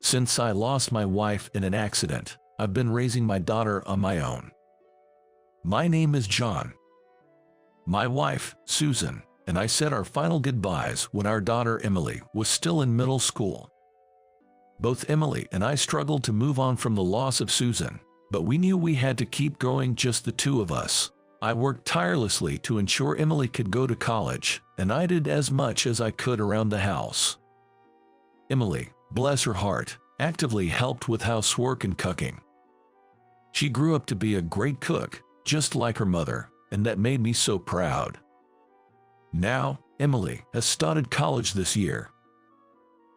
Since I lost my wife in an accident, I've been raising my daughter on my own. My name is John. My wife, Susan, and I said our final goodbyes when our daughter Emily was still in middle school. Both Emily and I struggled to move on from the loss of Susan, but we knew we had to keep going, just the two of us. I worked tirelessly to ensure Emily could go to college, and I did as much as I could around the house. Emily, bless her heart, actively helped with housework and cooking. She grew up to be a great cook, just like her mother, and that made me so proud. Now, Emily has started college this year.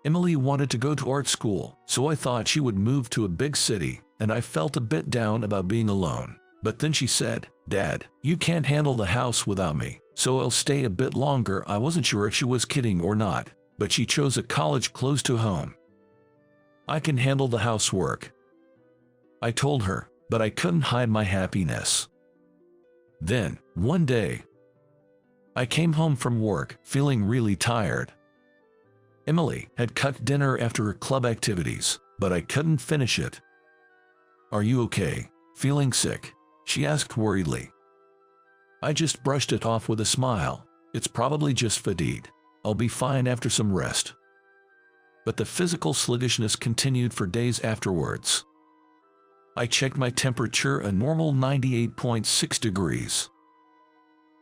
Emily wanted to go to art school, so I thought she would move to a big city, and I felt a bit down about being alone. But then she said, "Dad, you can't handle the house without me, so I'll stay a bit longer." I wasn't sure if she was kidding or not, but she chose a college close to home. "I can handle the housework," I told her, but I couldn't hide my happiness. Then, one day, I came home from work, feeling really tired. Emily had cooked dinner after her club activities, but I couldn't finish it. "Are you okay? Feeling sick?" she asked worriedly. I just brushed it off with a smile. "It's probably just fatigue. I'll be fine after some rest." But the physical sluggishness continued for days afterwards. I checked my temperature, a normal 98.6 degrees.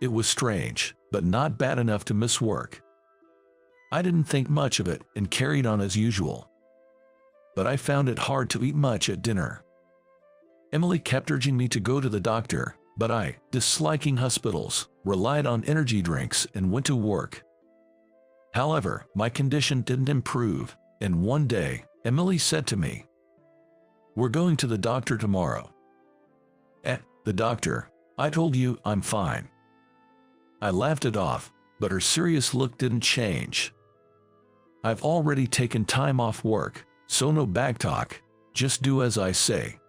It was strange, but not bad enough to miss work. I didn't think much of it and carried on as usual. But I found it hard to eat much at dinner. Emily kept urging me to go to the doctor, but I, disliking hospitals, relied on energy drinks and went to work. However, my condition didn't improve, and one day, Emily said to me, "We're going to the doctor tomorrow." The doctor? I told you I'm fine." I laughed it off, but her serious look didn't change. "I've already taken time off work, so no backtalk, just do as I say."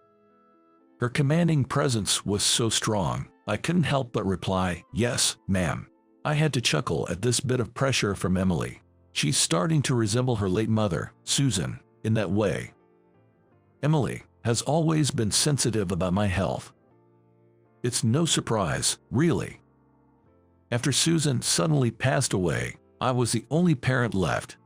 Her commanding presence was so strong, I couldn't help but reply, "Yes, ma'am." I had to chuckle at this bit of pressure from Emily. She's starting to resemble her late mother, Susan, in that way. Emily has always been sensitive about my health. It's no surprise, really. After Susan suddenly passed away, I was the only parent left.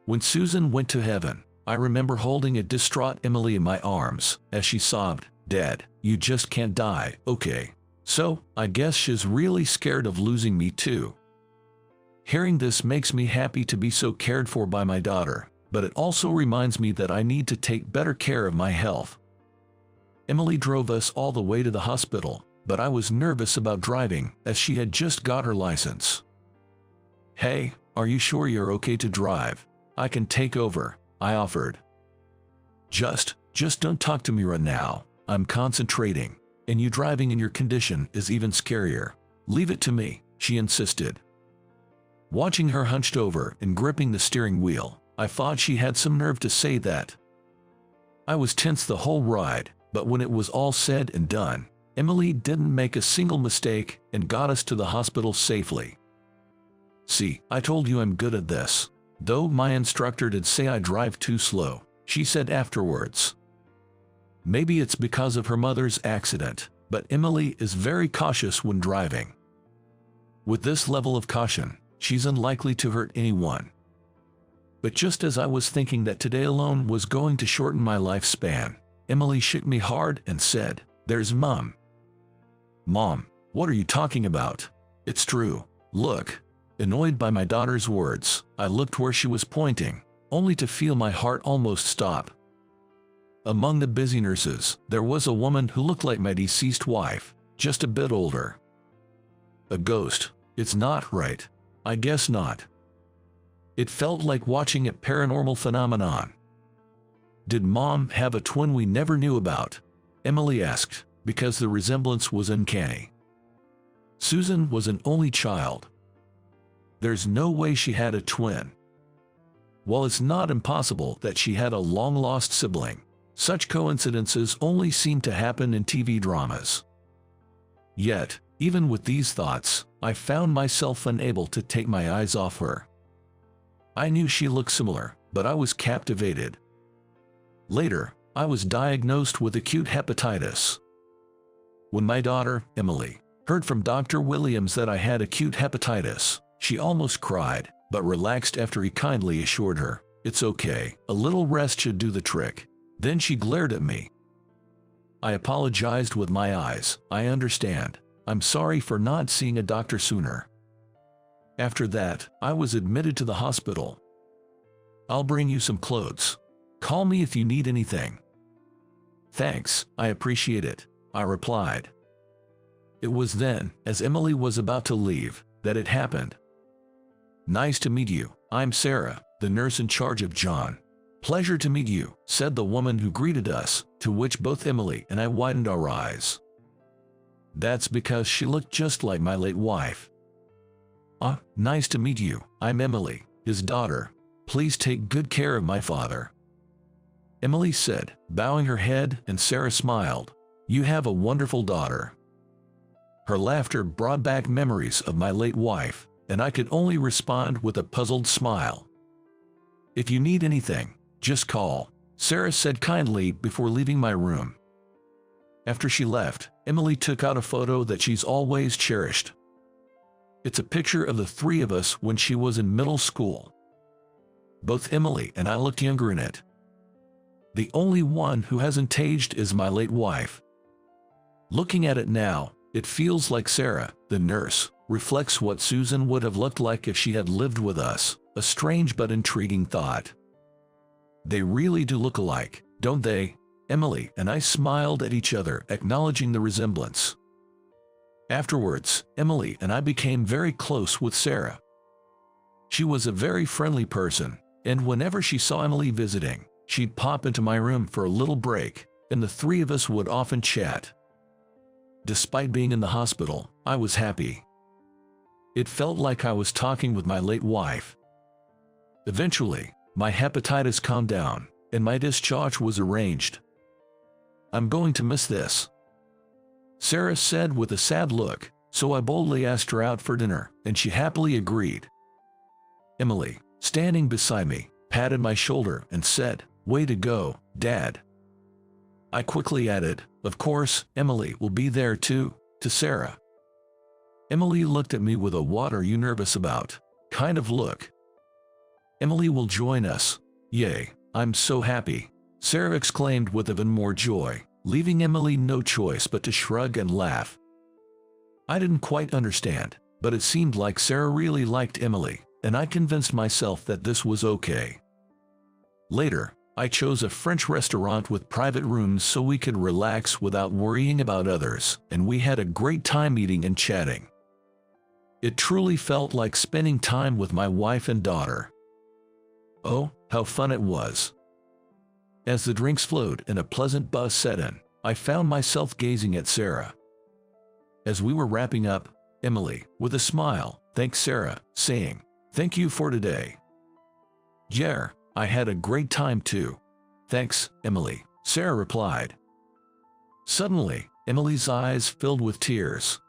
When Susan went to heaven, I remember holding a distraught Emily in my arms as she sobbed, "Dad, you just can't die, okay?" So, I guess she's really scared of losing me too. Hearing this makes me happy to be so cared for by my daughter, but it also reminds me that I need to take better care of my health. Emily drove us all the way to the hospital, but I was nervous about driving as she had just got her license. "Hey, are you sure you're okay to drive? I can take over," I offered. Just don't talk to me right now. I'm concentrating, and you driving in your condition is even scarier. Leave it to me," she insisted. Watching her hunched over and gripping the steering wheel, I thought she had some nerve to say that. I was tense the whole ride, but when it was all said and done, Emily didn't make a single mistake and got us to the hospital safely. "See, I told you I'm good at this. Though my instructor did say I drive too slow," she said afterwards. Maybe it's because of her mother's accident, but Emily is very cautious when driving. With this level of caution, she's unlikely to hurt anyone. But just as I was thinking that today alone was going to shorten my lifespan, Emily shook me hard and said, "There's Mom." "Mom, what are you talking about? It's true. Look." Annoyed by my daughter's words, I looked where she was pointing, only to feel my heart almost stop. Among the busy nurses, there was a woman who looked like my deceased wife, just a bit older. A ghost? It's not right. I guess not. It felt like watching a paranormal phenomenon. "Did Mom have a twin we never knew about?" Emily asked, because the resemblance was uncanny. Susan was an only child. There's no way she had a twin. While it's not impossible that she had a long-lost sibling, such coincidences only seem to happen in TV dramas. Yet, even with these thoughts, I found myself unable to take my eyes off her. I knew she looked similar, but I was captivated. Later, I was diagnosed with acute hepatitis. When my daughter, Emily, heard from Dr. Williams that I had acute hepatitis, she almost cried, but relaxed after he kindly assured her, "It's okay, a little rest should do the trick." Then she glared at me. I apologized with my eyes. "I understand. I'm sorry for not seeing a doctor sooner." After that, I was admitted to the hospital. "I'll bring you some clothes. Call me if you need anything." "Thanks, I appreciate it," I replied. It was then, as Emily was about to leave, that it happened. "Nice to meet you. I'm Sarah, the nurse in charge of John." "Pleasure to meet you," said the woman who greeted us, to which both Emily and I widened our eyes. That's because she looked just like my late wife. Nice to meet you. I'm Emily, his daughter. Please take good care of my father," Emily said, bowing her head, and Sarah smiled. "You have a wonderful daughter." Her laughter brought back memories of my late wife, and I could only respond with a puzzled smile. "If you need anything, just call," Sarah said kindly before leaving my room. After she left, Emily took out a photo that she's always cherished. It's a picture of the three of us when she was in middle school. Both Emily and I looked younger in it. The only one who hasn't aged is my late wife. Looking at it now, it feels like Sarah, the nurse, reflects what Susan would have looked like if she had lived with us, a strange but intriguing thought. They really do look alike, don't they? Emily and I smiled at each other, acknowledging the resemblance. Afterwards, Emily and I became very close with Sarah. She was a very friendly person, and whenever she saw Emily visiting, she'd pop into my room for a little break, and the three of us would often chat. Despite being in the hospital, I was happy. It felt like I was talking with my late wife. Eventually, my hepatitis calmed down, and my discharge was arranged. "I'm going to miss this," Sarah said with a sad look, so I boldly asked her out for dinner, and she happily agreed. Emily, standing beside me, patted my shoulder and said, "Way to go, Dad." I quickly added, "Of course, Emily will be there too," to Sarah. Emily looked at me with a "what are you nervous about?" kind of look. "Emily will join us." "Yay, I'm so happy," Sarah exclaimed with even more joy, leaving Emily no choice but to shrug and laugh. I didn't quite understand, but it seemed like Sarah really liked Emily, and I convinced myself that this was okay. Later, I chose a French restaurant with private rooms so we could relax without worrying about others, and we had a great time eating and chatting. It truly felt like spending time with my wife and daughter. Oh, how fun it was. As the drinks flowed and a pleasant buzz set in, I found myself gazing at Sarah. As we were wrapping up, Emily, with a smile, thanked Sarah, saying, "Thank you for today." "Yeah, I had a great time too." "Thanks, Emily," Sarah replied. Suddenly, Emily's eyes filled with tears.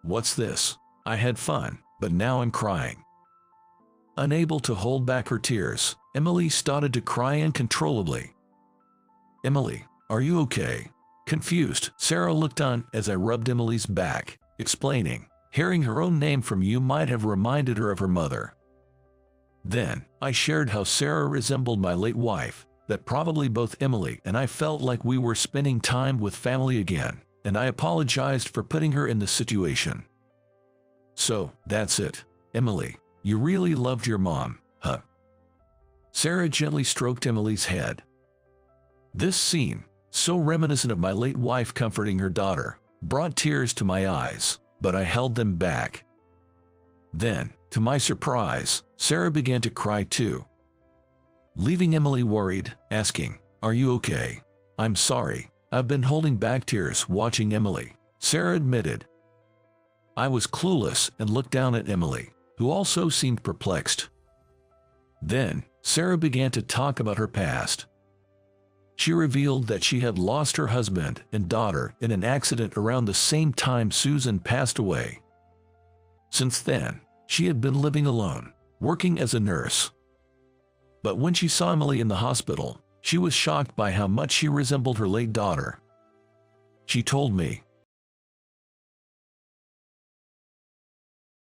"What's this? I had fun, but now I'm crying." Unable to hold back her tears, Emily started to cry uncontrollably. "Emily, are you okay?" Confused, Sarah looked on as I rubbed Emily's back, explaining, "Hearing her own name from you might have reminded her of her mother." Then, I shared how Sarah resembled my late wife, that probably both Emily and I felt like we were spending time with family again, and I apologized for putting her in this situation. "So, that's it, Emily. You really loved your mom, huh?" Sarah gently stroked Emily's head. This scene, so reminiscent of my late wife comforting her daughter, brought tears to my eyes, but I held them back. Then, to my surprise, Sarah began to cry too, leaving Emily worried, asking, "Are you okay?" "I'm sorry, I've been holding back tears watching Emily," Sarah admitted. I was clueless and looked down at Emily, who also seemed perplexed. Then, Sarah began to talk about her past. She revealed that she had lost her husband and daughter in an accident around the same time Susan passed away. Since then, she had been living alone, working as a nurse. But when she saw Emily in the hospital, She was shocked by how much she resembled her late daughter. She told me,